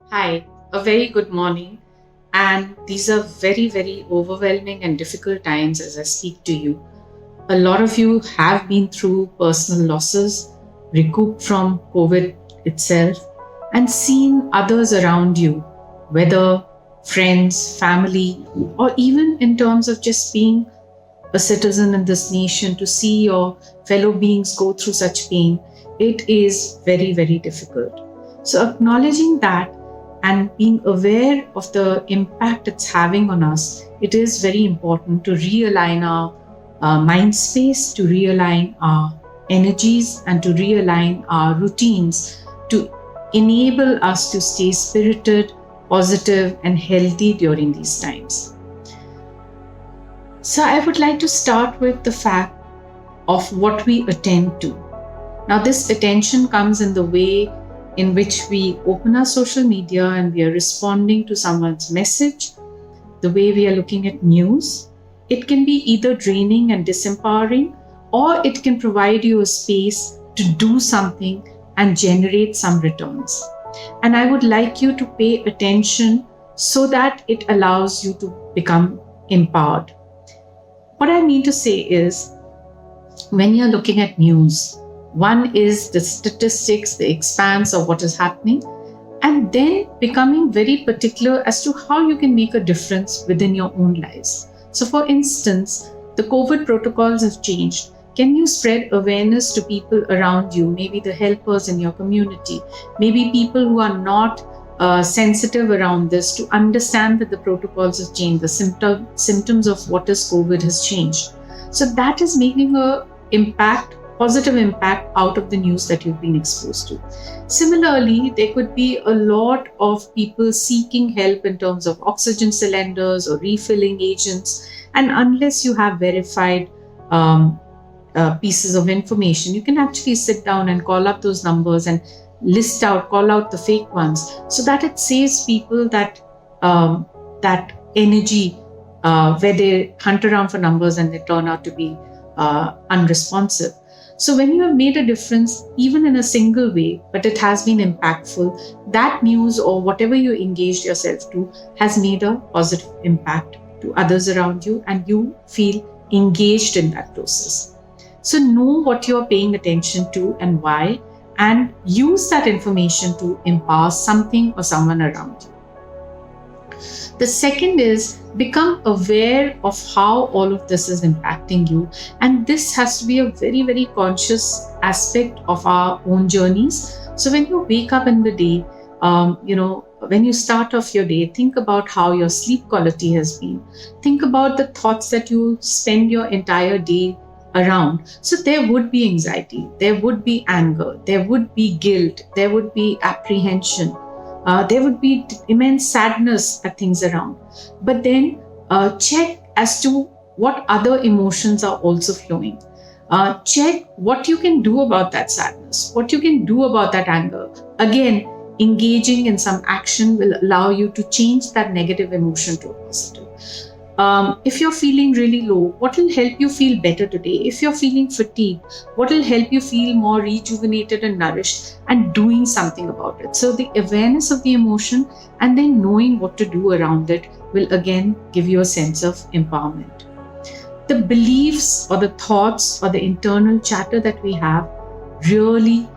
Hi, a very good morning. And these are very, very overwhelming and difficult times as I speak to you. A lot of you have been through personal losses, recouped from COVID itself, and seen others around you, whether friends, family, or even in terms of just being a citizen in this nation, to see your fellow beings go through such pain. It is very, very difficult. So, acknowledging that and being aware of the impact it's having on us, it is very important to realign our mind space, to realign our energies, and to realign our routines to enable us to stay spirited, positive, and healthy during these times. So, I would like to start with the fact of what we attend to. Now, this attention comes in the way in which we open our social media and we are responding to someone's message, the way we are looking at news. It can be either draining and disempowering, or it can provide you a space to do something and generate some returns. And I would like you to pay attention so that it allows you to become empowered. What I mean to say is, when you're looking at news, one is the statistics, the expanse of what is happening, and then becoming very particular as to how you can make a difference within your own lives. So, for instance, the COVID protocols have changed. Can you spread awareness to people around you, maybe the helpers in your community, maybe people who are not sensitive around this, to understand that the protocols have changed, the symptoms of what is COVID has changed. So that is making a positive impact out of the news that you've been exposed to. Similarly, there could be a lot of people seeking help in terms of oxygen cylinders or refilling agents. And unless you have verified pieces of information, you can actually sit down and call up those numbers and call out the fake ones, so that it saves people that energy where they hunt around for numbers and they turn out to be unresponsive. So when you have made a difference, even in a single way, but it has been impactful, that news or whatever you engaged yourself to has made a positive impact to others around you, and you feel engaged in that process. So know what you're paying attention to and why, and use that information to empower something or someone around you. The second is, become aware of how all of this is impacting you. And this has to be a very, very conscious aspect of our own journeys. So when you wake up in the day, when you start off your day, think about how your sleep quality has been. Think about the thoughts that you spend your entire day around. So there would be anxiety, there would be anger, there would be guilt, there would be apprehension, there would be immense sadness at things around. But then check as to what other emotions are also flowing. Check what you can do about that sadness, what you can do about that anger. Again, engaging in some action will allow you to change that negative emotion to a positive. If you're feeling really low, what will help you feel better today? If you're feeling fatigued, what will help you feel more rejuvenated and nourished, and doing something about it? So the awareness of the emotion and then knowing what to do around it will again give you a sense of empowerment. The beliefs or the thoughts or the internal chatter that we have really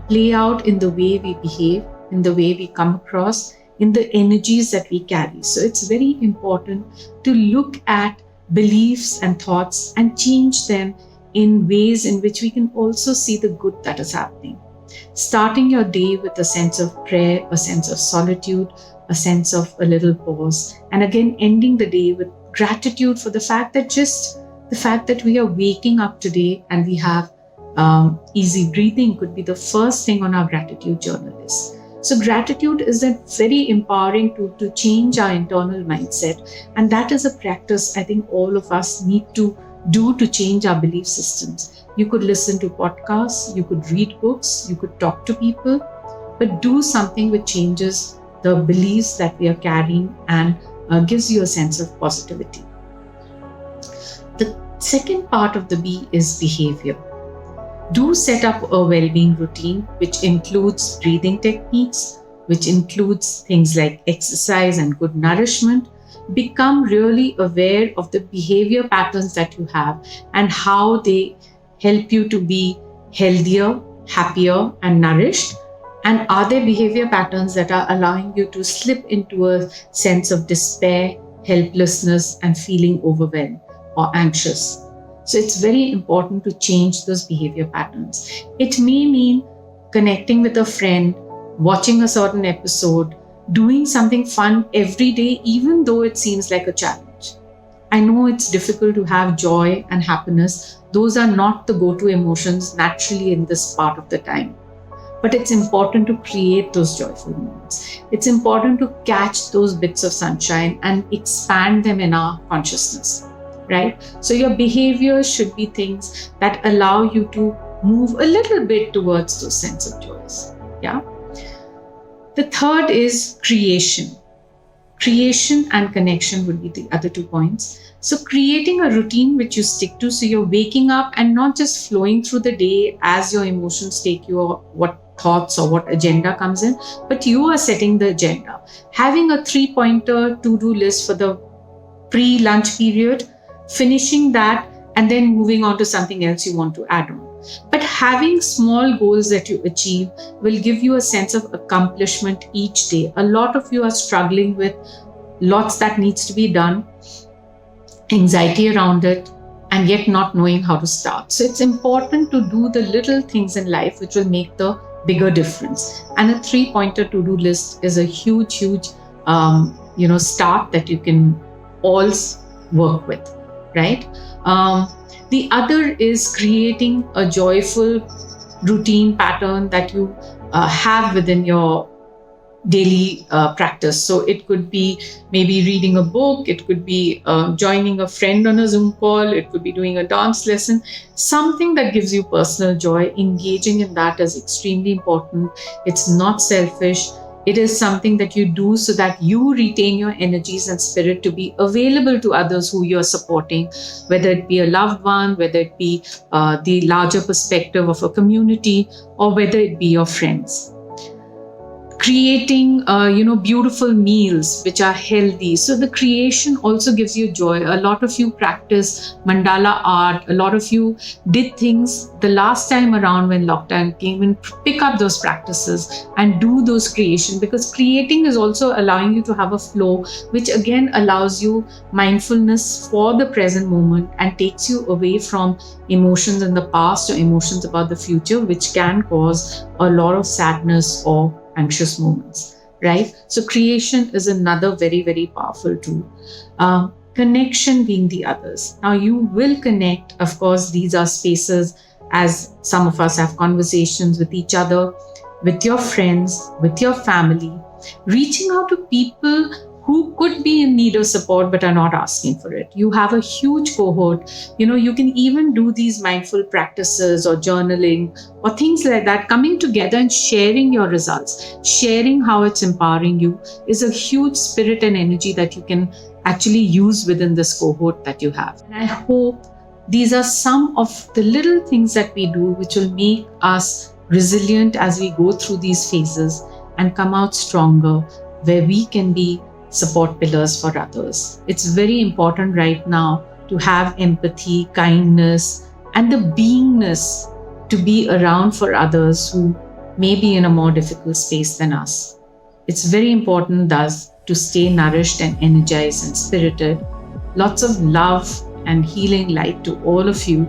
play out in the way we behave, in the way we come across, in the energies that we carry. So it's very important to look at beliefs and thoughts and change them in ways in which we can also see the good that is happening. Starting your day with a sense of prayer, a sense of solitude, a sense of a little pause, and again ending the day with gratitude for the fact that we are waking up today and we have easy breathing could be the first thing on our gratitude journal list. So gratitude is a very empowering tool to change our internal mindset. And that is a practice I think all of us need to do to change our belief systems. You could listen to podcasts, you could read books, you could talk to people, but do something which changes the beliefs that we are carrying and gives you a sense of positivity. The second part of the B is behavior. Do set up a well-being routine, which includes breathing techniques, which includes things like exercise and good nourishment, become really aware of the behavior patterns that you have and how they help you to be healthier, happier, and nourished. And are there behavior patterns that are allowing you to slip into a sense of despair, helplessness, and feeling overwhelmed or anxious? So it's very important to change those behavior patterns. It may mean connecting with a friend, watching a certain episode, doing something fun every day, even though it seems like a challenge. I know it's difficult to have joy and happiness. Those are not the go-to emotions naturally in this part of the time. But it's important to create those joyful moments. It's important to catch those bits of sunshine and expand them in our consciousness, right? So your behaviors should be things that allow you to move a little bit towards those sense of joys. Yeah. The third is creation. Creation and connection would be the other 2 points. So creating a routine which you stick to, so you're waking up and not just flowing through the day as your emotions take you or what thoughts or what agenda comes in, but you are setting the agenda. Having a 3-pointer to-do list for the pre-lunch period, finishing that, and then moving on to something else you want to add on. But having small goals that you achieve will give you a sense of accomplishment each day. A lot of you are struggling with lots that needs to be done, anxiety around it, and yet not knowing how to start. So it's important to do the little things in life which will make the bigger difference. And a 3-pointer to-do list is a huge start that you can all work with, right? The other is creating a joyful routine pattern that you have within your daily practice. So it could be maybe reading a book, it could be joining a friend on a Zoom call, it could be doing a dance lesson, something that gives you personal joy. Engaging in that is extremely important. It's not selfish. It is something that you do so that you retain your energies and spirit to be available to others who you're supporting, whether it be a loved one, whether it be the larger perspective of a community, or whether it be your friends. Creating, beautiful meals which are healthy. So the creation also gives you joy. A lot of you practice mandala art. A lot of you did things the last time around when lockdown came, and pick up those practices and do those creation, because creating is also allowing you to have a flow, which again allows you mindfulness for the present moment and takes you away from emotions in the past or emotions about the future, which can cause a lot of sadness or anxious moments, right? So creation is another very, very powerful tool. Connection being the others. Now you will connect, of course, these are spaces as some of us have conversations with each other, with your friends, with your family, reaching out to people who could be in need of support but are not asking for it. You have a huge cohort. You can even do these mindful practices or journaling or things like that. Coming together and sharing your results, sharing how it's empowering you is a huge spirit and energy that you can actually use within this cohort that you have. And I hope these are some of the little things that we do which will make us resilient as we go through these phases and come out stronger, where we can be support pillars for others. It's very important right now to have empathy, kindness, and the beingness to be around for others who may be in a more difficult space than us. It's very important thus to stay nourished and energized and spirited. Lots of love and healing light to all of you.